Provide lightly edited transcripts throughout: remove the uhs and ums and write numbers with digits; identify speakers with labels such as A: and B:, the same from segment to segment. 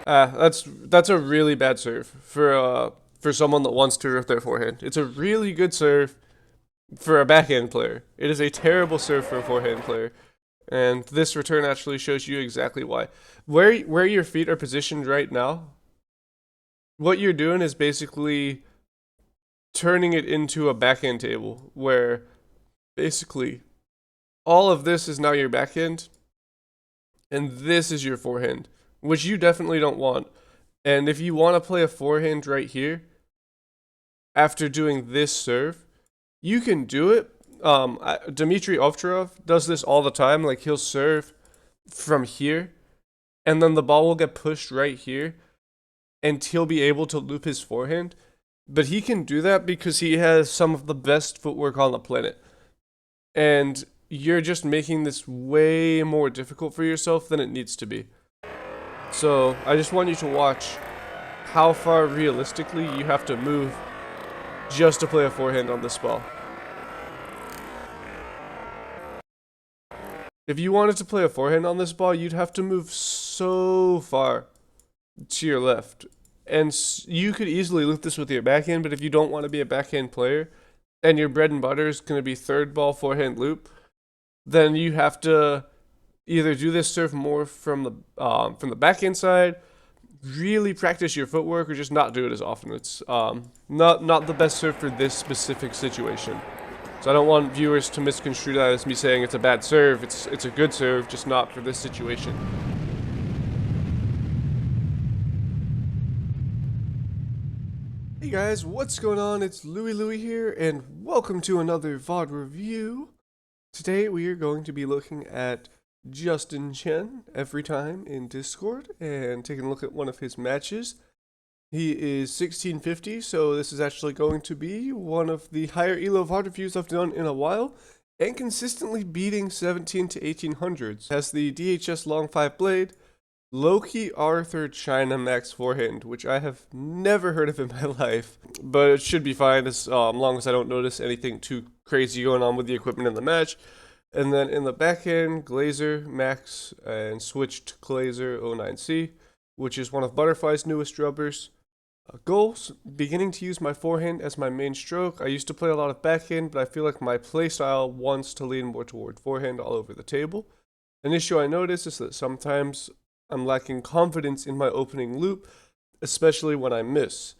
A: That's a really bad serve for someone that wants to rip their forehand. It's a really good serve for a backhand player. It is a terrible serve for a forehand player. And this return actually shows you exactly why. Where your feet are positioned right now, what you're doing is basically turning it into a backhand table where basically all of this is now your backhand and this is your forehand, which you definitely don't want. And if you want to play a forehand right here after doing this serve, you can do it. Dmitry Ovtcharov does this all the time. Like he'll serve from here, and then the ball will get pushed right here, and he'll be able to loop his forehand. But he can do that because he has some of the best footwork on the planet. And you're just making this way more difficult for yourself than it needs to be. So I just want you to watch how far realistically you have to move just to play a forehand on this ball. If you wanted to play a forehand on this ball, you'd have to move so far to your left. And you could easily loop this with your backhand, but if you don't want to be a backhand player, and your bread and butter is going to be third ball forehand loop, then you have to either do this serve more from the backhand side, really practice your footwork, or just not do it as often. It's not the best serve for this specific situation. So I don't want viewers to misconstrue that as me saying it's a bad serve. It's a good serve, just not for this situation. Hey guys, what's going on? It's Louie here, and welcome to another VOD review. Today we are going to be looking at Justin Chen every time in Discord and taking a look at one of his matches. He is 1650, so this is actually going to be one of the higher elo VOD reviews I've done in a while, and consistently beating 17 to 1800s. Has the DHS Long 5 blade, Loki Arthur China Max forehand, which I have never heard of in my life, but it should be fine as long as I don't notice anything too crazy going on with the equipment in the match. And then in the backhand, Glazer Max and switched Glazer 09C, which is one of Butterfly's newest rubbers. Goals, beginning to use my forehand as my main stroke. I used to play a lot of backhand, but I feel like my playstyle wants to lean more toward forehand all over the table. An issue I notice is that sometimes I'm lacking confidence in my opening loop, especially when I miss.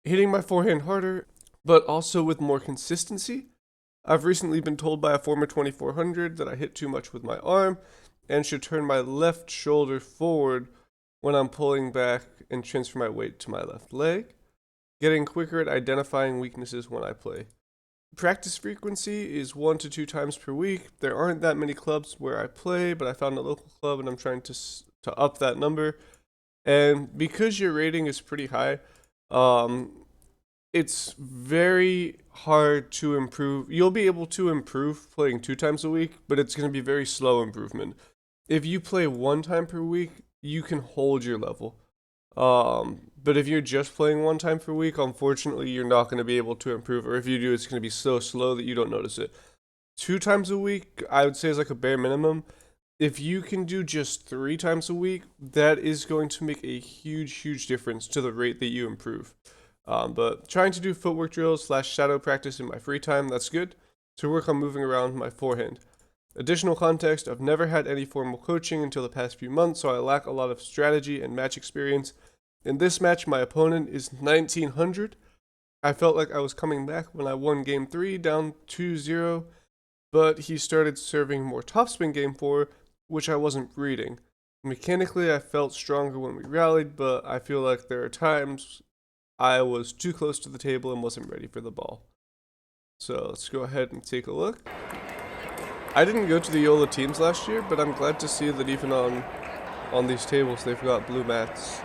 A: Hitting my forehand harder, but also with more consistency. I've recently been told by a former 2400 that I hit too much with my arm and should turn my left shoulder forward when I'm pulling back and transfer my weight to my left leg. Getting quicker at identifying weaknesses when I play. Practice frequency is 1 to 2 times per week. There aren't that many clubs where I play, but I found a local club and I'm trying to up that number. And because your rating is pretty high, it's very hard to improve. You'll be able to improve playing 2 times a week, but it's going to be very slow improvement. If you play 1 time per week, you can hold your level. But if you're just playing 1 time per week, unfortunately, you're not going to be able to improve. Or if you do, it's going to be so slow that you don't notice it. 2 times a week, I would say, is like a bare minimum. If you can do just 3 times a week, that is going to make a huge difference to the rate that you improve. But trying to do footwork drills / shadow practice in my free time, that's good. To work on moving around my forehand. Additional context, I've never had any formal coaching until the past few months, so I lack a lot of strategy and match experience. In this match, my opponent is 1900. I felt like I was coming back when I won game 3 down 2-0, but he started serving more topspin game 4, which I wasn't reading. Mechanically, I felt stronger when we rallied, but I feel like there are times I was too close to the table and wasn't ready for the ball. So let's go ahead and take a look. I didn't go to the YOLO teams last year, but I'm glad to see that even on these tables they've got blue mats.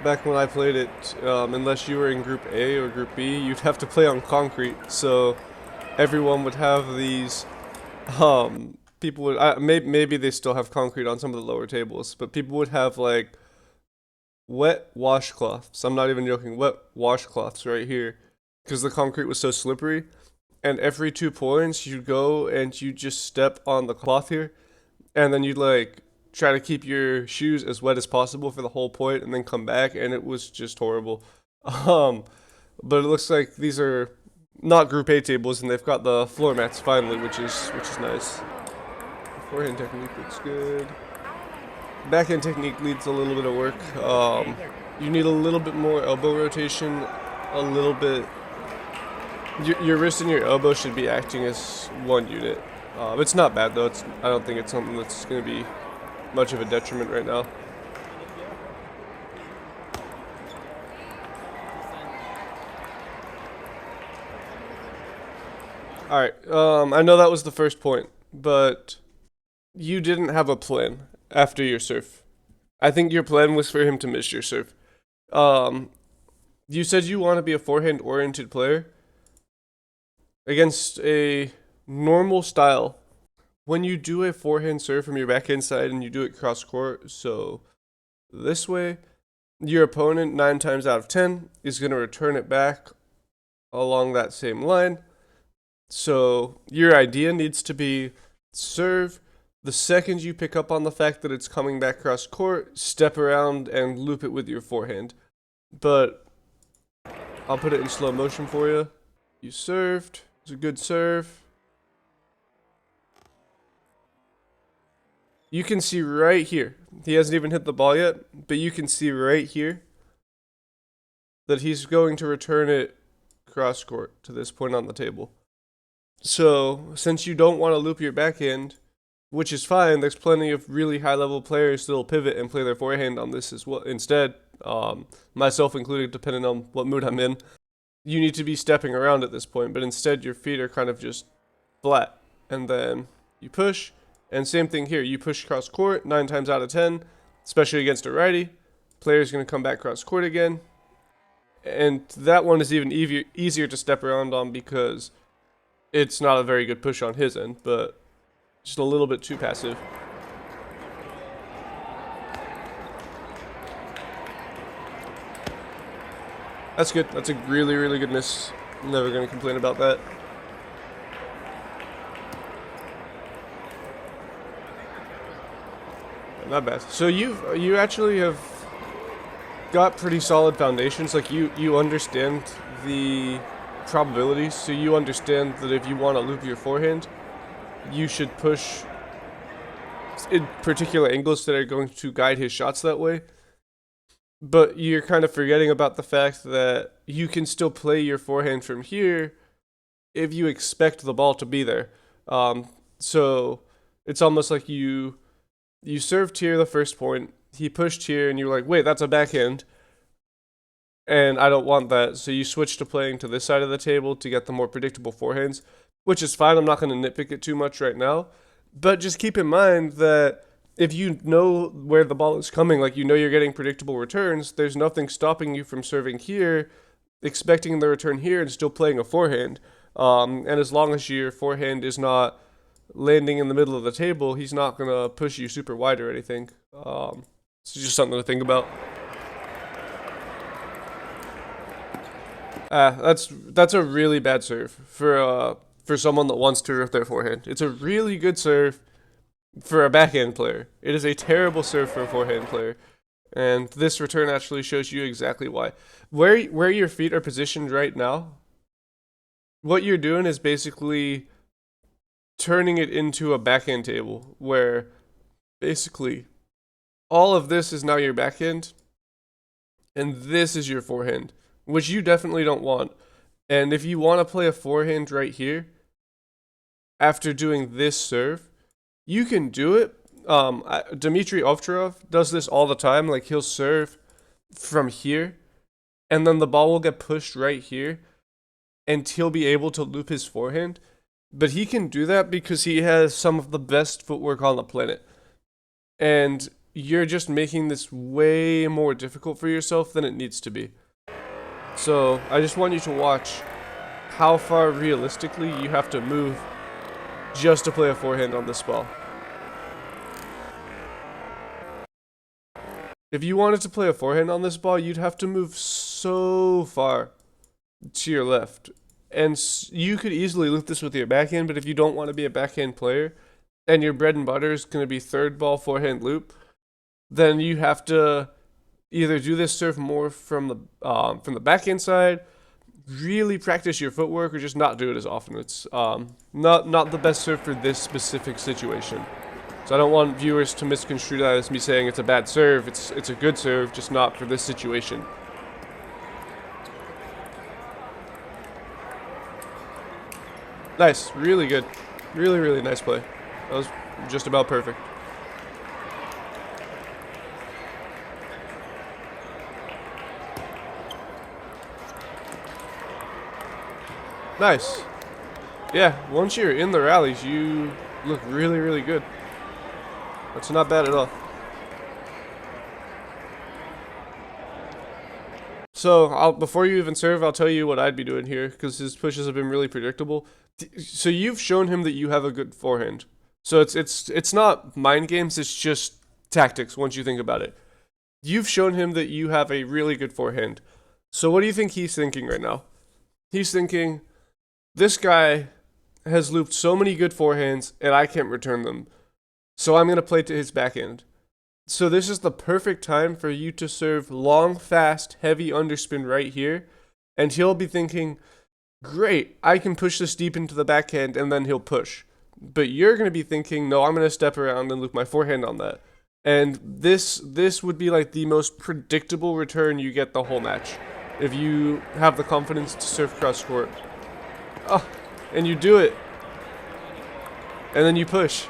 A: Back when I played it, unless you were in Group A or Group B, you'd have to play on concrete, so everyone would have these, people would, maybe they still have concrete on some of the lower tables, but people would have like wet washcloths. I'm not even joking, wet washcloths right here, because the concrete was so slippery. And every 2 points, you'd go and you just step on the cloth here, and then you'd like try to keep your shoes as wet as possible for the whole point, and then come back, and it was just horrible. Um, but it looks like these are not Group A tables, and they've got the floor mats finally, which is nice. Forehand technique looks good. Backhand technique needs a little bit of work. You need a little bit more elbow rotation, a little bit. Your wrist and your elbow should be acting as one unit. It's not bad though. I don't think it's something that's going to be much of a detriment right now. All right. I know that was the first point, but you didn't have a plan after your serve. I think your plan was for him to miss your serve. You said you want to be a forehand-oriented player. Against a normal style, when you do a forehand serve from your backhand side and you do it cross court, so this way, your opponent 9 times out of 10 is going to return it back along that same line. So your idea needs to be serve. The second you pick up on the fact that it's coming back cross court, step around and loop it with your forehand. But I'll put it in slow motion for you. You served. It's a good serve. You can see right here. He hasn't even hit the ball yet, but you can see right here that he's going to return it cross court to this point on the table. So, since you don't want to loop your backhand, which is fine, there's plenty of really high level players that'll pivot and play their forehand on this as well instead, myself included, depending on what mood I'm in. You need to be stepping around at this point, but instead your feet are kind of just flat, and then you push, and same thing here, you push cross court 9 times out of 10, especially against a righty. Player's going to come back cross court again, and that one is even easier to step around on because it's not a very good push on his end, but just a little bit too passive. That's good. That's a really, really good miss. I'm never going to complain about that. Not bad. So you actually have got pretty solid foundations. Like you understand the probabilities, so you understand that if you want to loop your forehand, you should push in particular angles that are going to guide his shots that way. But you're kind of forgetting about the fact that you can still play your forehand from here if you expect the ball to be there. So it's almost like you served here the first point, he pushed here, and you're like, wait, that's a backhand, and I don't want that. So you switch to playing to this side of the table to get the more predictable forehands, which is fine. I'm not going to nitpick it too much right now. But just keep in mind that if you know where the ball is coming, like you know you're getting predictable returns, there's nothing stopping you from serving here, expecting the return here, and still playing a forehand. And as long as your forehand is not landing in the middle of the table, he's not going to push you super wide or anything. It's just something to think about. That's a really bad serve for someone that wants to rip their forehand. It's a really good serve for a backhand player. It is a terrible serve for a forehand player. And this return actually shows you exactly why. Where your feet are positioned right now, what you're doing is basically turning it into a backhand table where basically all of this is now your backhand and this is your forehand, which you definitely don't want. And if you want to play a forehand right here after doing this serve, you can do it. Dmitry Ovcharov does this all the time. Like, he'll serve from here, and then the ball will get pushed right here, and he'll be able to loop his forehand. But he can do that because he has some of the best footwork on the planet. And you're just making this way more difficult for yourself than it needs to be. So I just want you to watch how far realistically you have to move just to play a forehand on this ball. If you wanted to play a forehand on this ball, you'd have to move so far to your left. And you could easily loop this with your backhand, but if you don't want to be a backhand player, and your bread and butter is going to be third ball forehand loop, then you have to either do this serve more from the backhand side, really practice your footwork, or just not do it as often. It's not the best serve for this specific situation. So I don't want viewers to misconstrue that as me saying it's a bad serve. It's a good serve, just not for this situation. Nice, really good, really nice play. That was just about perfect. Nice. Yeah, once you're in the rallies, you look really good. That's not bad at all. So, before you even serve, I'll tell you what I'd be doing here, because his pushes have been really predictable. So you've shown him that you have a good forehand. So it's not mind games, it's just tactics once you think about it. You've shown him that you have a really good forehand. So what do you think he's thinking right now? He's thinking, this guy has looped so many good forehands and I can't return them. So I'm going to play to his backhand. So this is the perfect time for you to serve long, fast, heavy underspin right here. And he'll be thinking, great, I can push this deep into the backhand, and then he'll push. But you're going to be thinking, no, I'm going to step around and loop my forehand on that. And this would be like the most predictable return you get the whole match. If you have the confidence to serve cross court. Oh, and you do it. And then you push.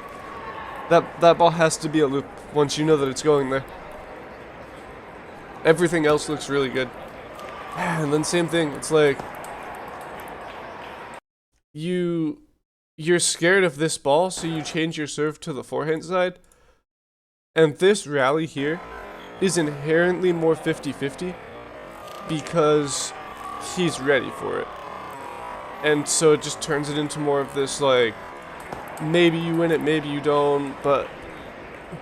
A: That ball has to be a loop once you know that it's going there. Everything else looks really good. And then same thing, it's like you're scared of this ball, so you change your serve to the forehand side. And this rally here is inherently more 50-50 because he's ready for it. And so it just turns it into more of this, like, maybe you win it, maybe you don't, but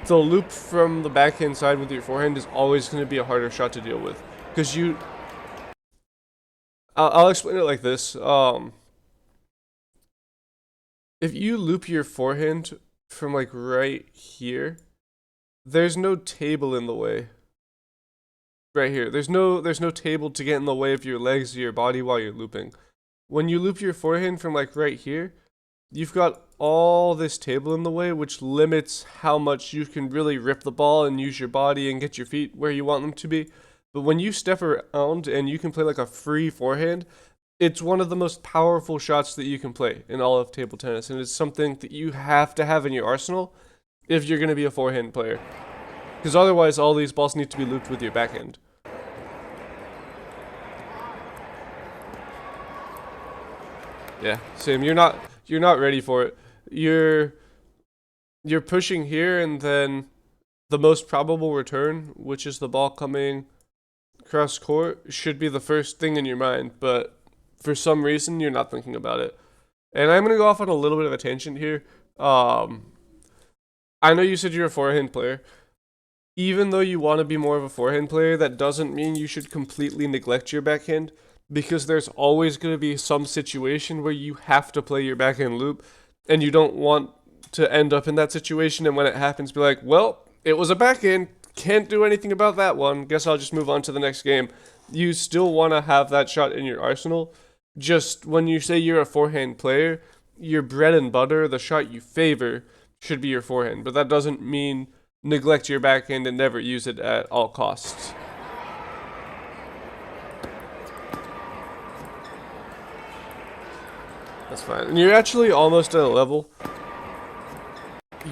A: the loop from the backhand side with your forehand is always going to be a harder shot to deal with. Because I'll explain it like this. If you loop your forehand from, like, right here, there's no table in the way. Right here. There's no table to get in the way of your legs or your body while you're looping. When you loop your forehand from, like, right here, you've got all this table in the way, which limits how much you can really rip the ball and use your body and get your feet where you want them to be. But when you step around and you can play like a free forehand, it's one of the most powerful shots that you can play in all of table tennis, and it's something that you have to have in your arsenal if you're going to be a forehand player. Because otherwise, all these balls need to be looped with your backhand. Yeah, same. You're not ready for it. You're pushing here, and then the most probable return, which is the ball coming cross court, should be the first thing in your mind, but for some reason you're not thinking about it. And I'm gonna go off on a little bit of a tangent here. I know you said you're a forehand player. Even though you want to be more of a forehand player, that doesn't mean you should completely neglect your backhand, because there's always going to be some situation where you have to play your backhand loop, and you don't want to end up in that situation, and when it happens, be like, well, it was a backhand, can't do anything about that one, guess I'll just move on to the next game. You still want to have that shot in your arsenal. Just when you say you're a forehand player, your bread and butter, the shot you favor, should be your forehand, but that doesn't mean neglect your backhand and never use it at all costs. That's fine. And you're actually almost at a level.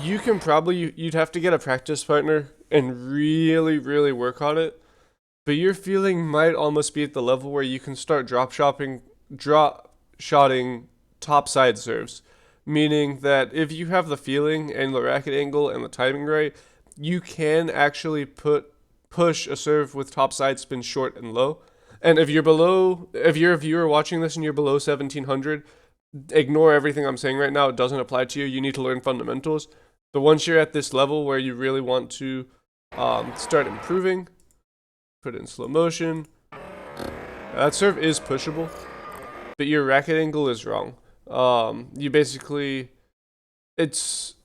A: You can probably, you'd have to get a practice partner and really work on it. But your feeling might almost be at the level where you can start drop shotting top side serves. Meaning that if you have the feeling and the racket angle and the timing right, you can actually push a serve with top side spin short and low. And if you're a viewer watching this and you're below 1700, ignore everything I'm saying right now. It doesn't apply to you. You need to learn fundamentals. But once you're at this level where you really want to start improving, put it in slow motion. That serve is pushable, but your racket angle is wrong. You basically, it's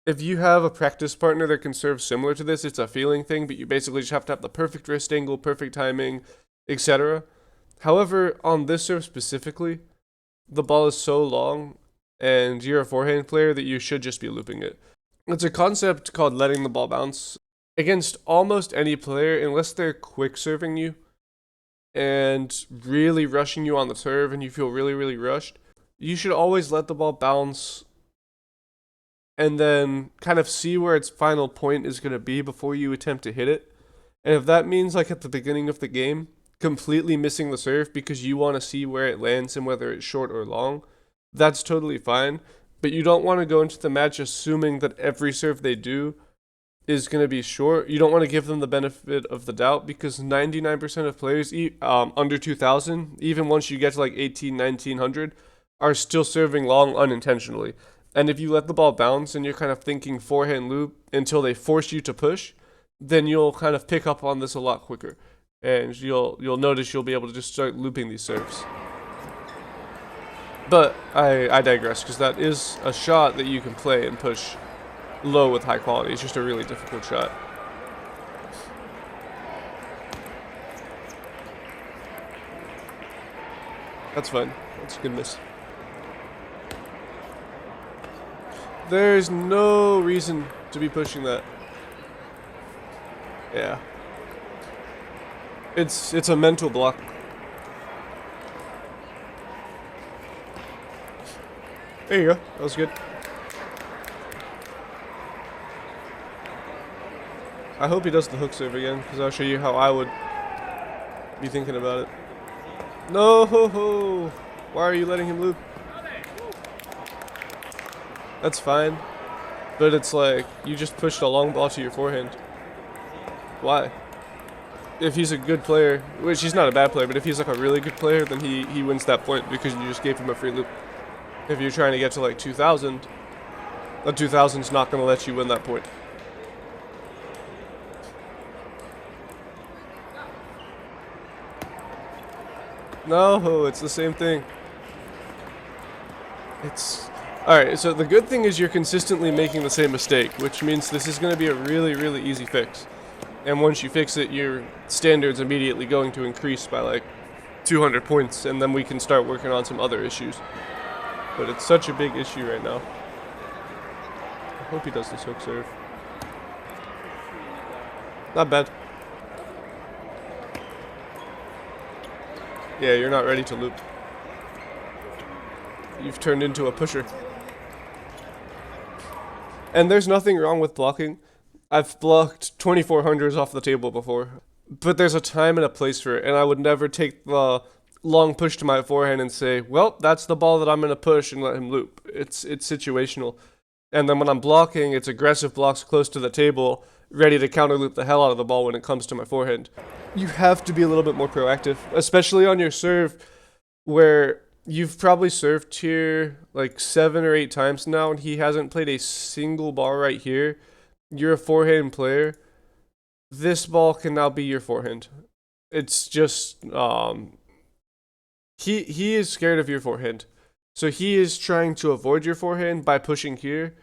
A: if you have a practice partner that can serve similar to this, it's a feeling thing, but you basically just have to have the perfect wrist angle, perfect timing, etc. However, on this serve specifically, the ball is so long and you're a forehand player that you should just be looping it. It's a concept called letting the ball bounce. Against almost any player, unless they're quick serving you and really rushing you on the serve and you feel really, really rushed, you should always let the ball bounce and then kind of see where its final point is going to be before you attempt to hit it. And if that means, like at the beginning of the game, completely missing the serve because you want to see where it lands and whether it's short or long, that's totally fine. But you don't want to go into the match assuming that every serve they do is going to be short. You don't want to give them the benefit of the doubt because 99% of players under 2,000, even once you get to like 18, 1900, are still serving long unintentionally. And if you let the ball bounce and you're kind of thinking forehand loop until they force you to push, then you'll kind of pick up on this a lot quicker. And you'll notice you'll be able to just start looping these serves. But I digress, because that is a shot that you can play and push low with high quality. It's just a really difficult shot. That's fine. That's a good miss. There's no reason to be pushing that. Yeah. It's a mental block. There you go. That was good. I hope he does the hook serve again, because I'll show you how I would be thinking about it. No! Why are you letting him loop? That's fine. But it's like, you just pushed a long ball to your forehand. Why? If he's a good player, which he's not a bad player, but if he's like a really good player, then he wins that point because you just gave him a free loop. If you're trying to get to like 2,000, that 2,000's not going to let you win that point. No, it's the same thing. It's... Alright, so the good thing is you're consistently making the same mistake, which means this is going to be a really, really easy fix. And once you fix it, your standard's immediately going to increase by like 200 points, and then we can start working on some other issues. But it's such a big issue right now. I hope he does this hook serve. Not bad. Yeah, you're not ready to loop. You've turned into a pusher. And there's nothing wrong with blocking. I've blocked 2400s off the table before. But there's a time and a place for it, and I would never take the long push to my forehand and say, well, that's the ball that I'm going to push and let him loop. It's situational. And then when I'm blocking, it's aggressive blocks close to the table, ready to counter loop the hell out of the ball when it comes to my forehand. You have to be a little bit more proactive, especially on your serve, where you've probably served here like 7 or 8 times now, and he hasn't played a single ball right here. You're a forehand player. This ball can now be your forehand. It's just, he is scared of your forehand. So he is trying to avoid your forehand by pushing here.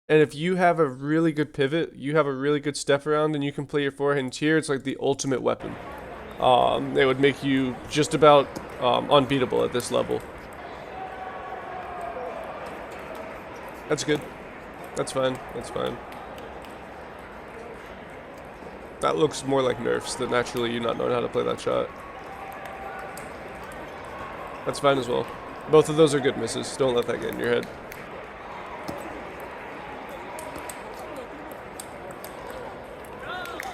A: And if you have a really good pivot, you have a really good step around, and you can play your forehand here, it's like the ultimate weapon. It would make you just about unbeatable at this level. That's good. That's fine. That's fine. That looks more like nerfs than actually you not knowing how to play that shot. That's fine as well. Both of those are good misses. Don't let that get in your head.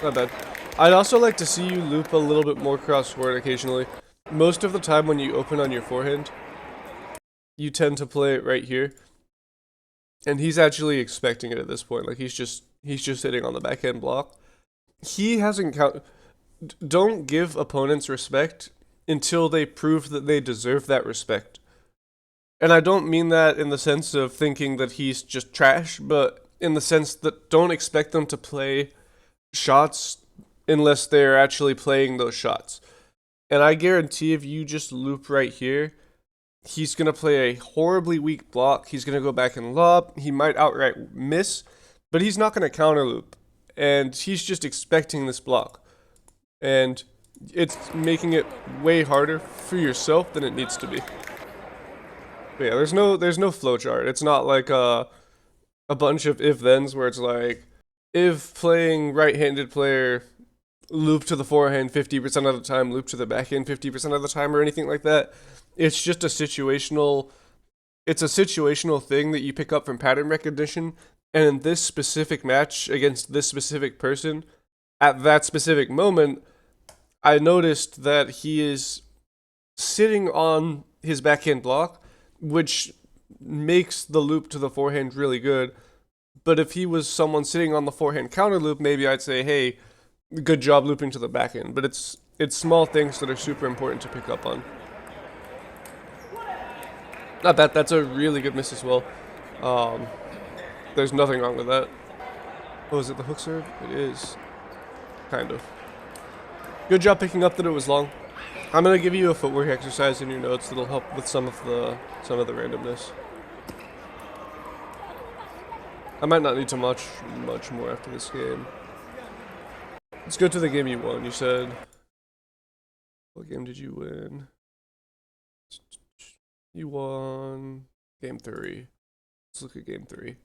A: Not bad. I'd also like to see you loop a little bit more cross-court occasionally. Most of the time when you open on your forehand, you tend to play it right here. And he's actually expecting it at this point. Like he's just sitting on the backhand block. He hasn't don't give opponents respect until they prove that they deserve that respect. And I don't mean that in the sense of thinking that he's just trash, but in the sense that don't expect them to play shots unless they're actually playing those shots. And I guarantee if you just loop right here, he's going to play a horribly weak block. He's going to go back and lob. He might outright miss. but he's not going to counter loop, and he's just expecting this block, and it's making it way harder for yourself than it needs to be. But yeah, there's no flowchart. It's not like a bunch of if-thens where it's like, if playing right-handed player, loop to the forehand 50% of the time, loop to the backhand 50% of the time, or anything like that. It's just a situational thing that you pick up from pattern recognition, and in this specific match against this specific person, at that specific moment, I noticed that he is sitting on his backhand block, which makes the loop to the forehand really good. But if he was someone sitting on the forehand counter loop, maybe I'd say, hey, good job looping to the backhand. But it's small things that are super important to pick up on. Not that that's a really good miss as well. There's nothing wrong with that. Oh, is it the hook serve? It is. Kind of. Good job picking up that it was long. I'm gonna give you a footwork exercise in your notes that'll help with some of the randomness. I might not need to much more after this game. Let's go to the game you won. You said, what game did you win? You won game 3. Let's look at game 3.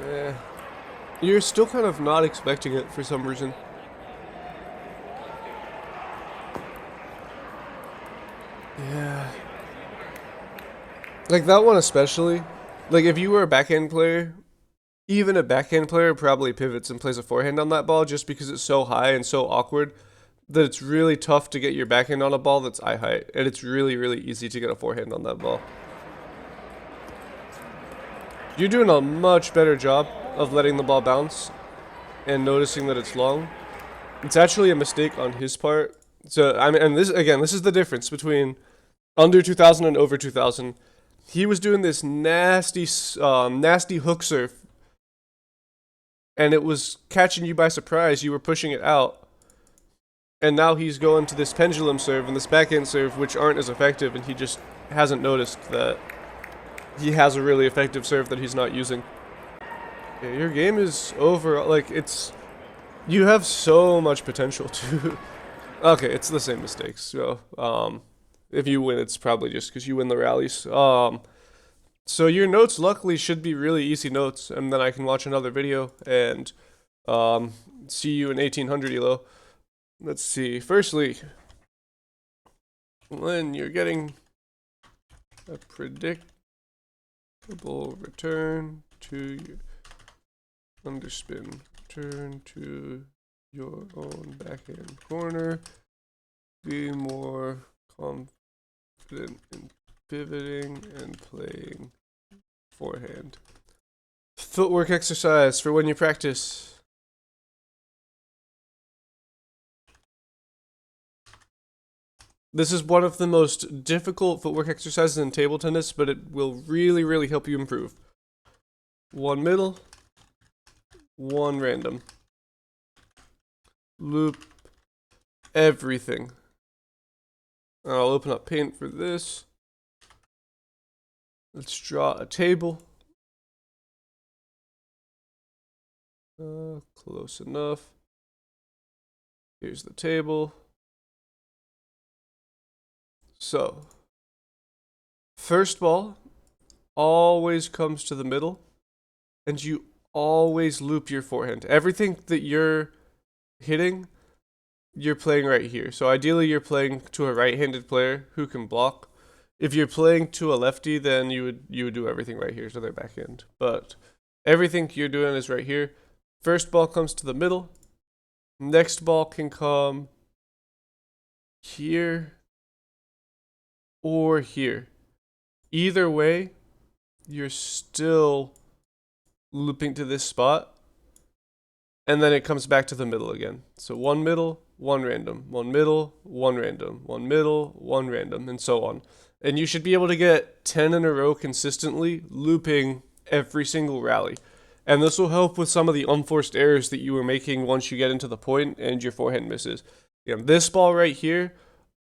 A: Yeah. You're still kind of not expecting it for some reason. Yeah. Like that one especially. Like if you were a backhand player, even a backhand player probably pivots and plays a forehand on that ball just because it's so high and so awkward that it's really tough to get your backhand on a ball that's eye height. And it's really, really easy to get a forehand on that ball. You're doing a much better job of letting the ball bounce and noticing that it's long. It's actually a mistake on his part. So, I mean, and this is the difference between under 2000 and over 2000. He was doing this nasty hook serve, and it was catching you by surprise. You were pushing it out, and now he's going to this pendulum serve and this backhand serve, which aren't as effective, and he just hasn't noticed that he has a really effective serve that he's not using. Yeah, your game is over. Like, you have so much potential to. Okay, it's the same mistakes. So, if you win, it's probably just because you win the rallies. So your notes luckily should be really easy notes, and then I can watch another video and see you in 1800 ELO. Let's see. Firstly, when you're getting a predictable return to your underspin, turn to your own backhand corner, be more confident in pivoting and playing forehand. Footwork exercise for when you practice. This is one of the most difficult footwork exercises in table tennis, but it will really, really help you improve. One middle, one random. Loop everything. I'll open up Paint for this. Let's draw a table. Close enough. Here's the table. So, first ball always comes to the middle, and you always loop your forehand. Everything that you're hitting, you're playing right here. So ideally you're playing to a right-handed player who can block. If you're playing to a lefty, then you would do everything right here to their backhand. But everything you're doing is right here. First ball comes to the middle. Next ball can come here or here. Either way, you're still looping to this spot, and then it comes back to the middle again. So one middle, one random, one middle, one random, one middle, one random, and so on. And you should be able to get 10 in a row consistently, looping every single rally. And this will help with some of the unforced errors that you were making once you get into the point and your forehand misses. This ball right here,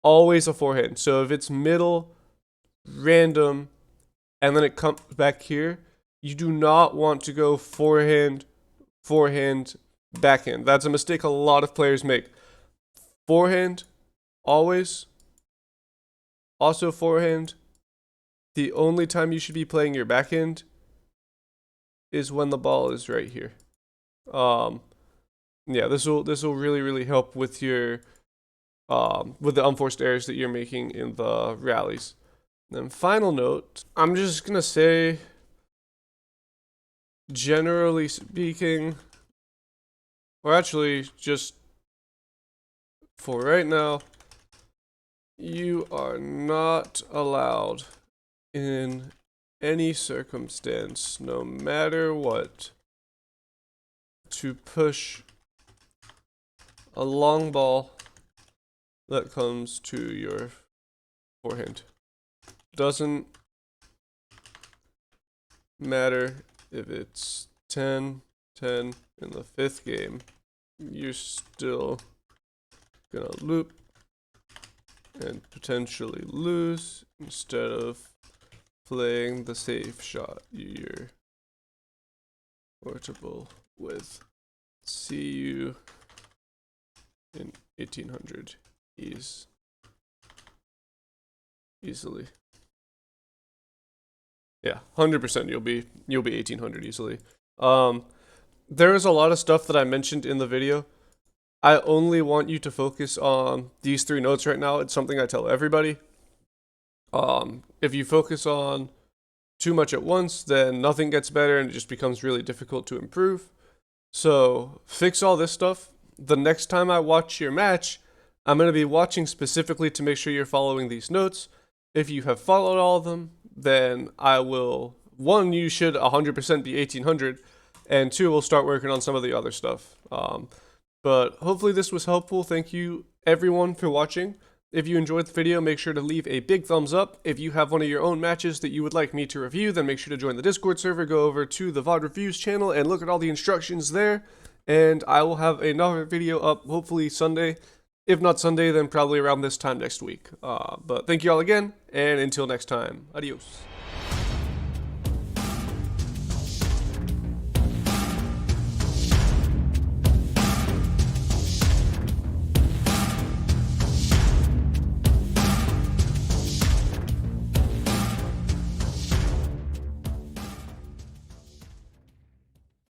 A: always a forehand. So if it's middle, random, and then it comes back here, you do not want to go forehand, forehand, backhand. That's a mistake a lot of players make. Forehand, always. Also forehand. The only time you should be playing your backhand is when the ball is right here. Yeah, this will really help with your with the unforced errors that you're making in the rallies. Then final note, I'm just gonna say, generally speaking, or actually just for right now, you are not allowed in any circumstance, no matter what, to push a long ball that comes to your forehand. Doesn't matter if it's 10-10 in the 5th game, you're still gonna loop and potentially lose instead of playing the safe shot you're portable with. See you in 1800 easily. Yeah, 100% you'll be 1800 easily. There is a lot of stuff that I mentioned in the video. I only want you to focus on these 3 notes right now. It's something I tell everybody. If you focus on too much at once, then nothing gets better and it just becomes really difficult to improve. So fix all this stuff. The next time I watch your match, I'm going to be watching specifically to make sure you're following these notes. If you have followed all of them, then I will, 1, you should 100% be 1800, and 2, we'll start working on some of the other stuff. But hopefully this was helpful. Thank you everyone for watching. If you enjoyed the video, make sure to leave a big thumbs up. If you have one of your own matches that you would like me to review, then make sure to join the Discord server, go over to the VOD Reviews channel and look at all the instructions there. And I will have another video up hopefully Sunday. If not Sunday, then probably around this time next week. But thank you all again, and until next time, adios.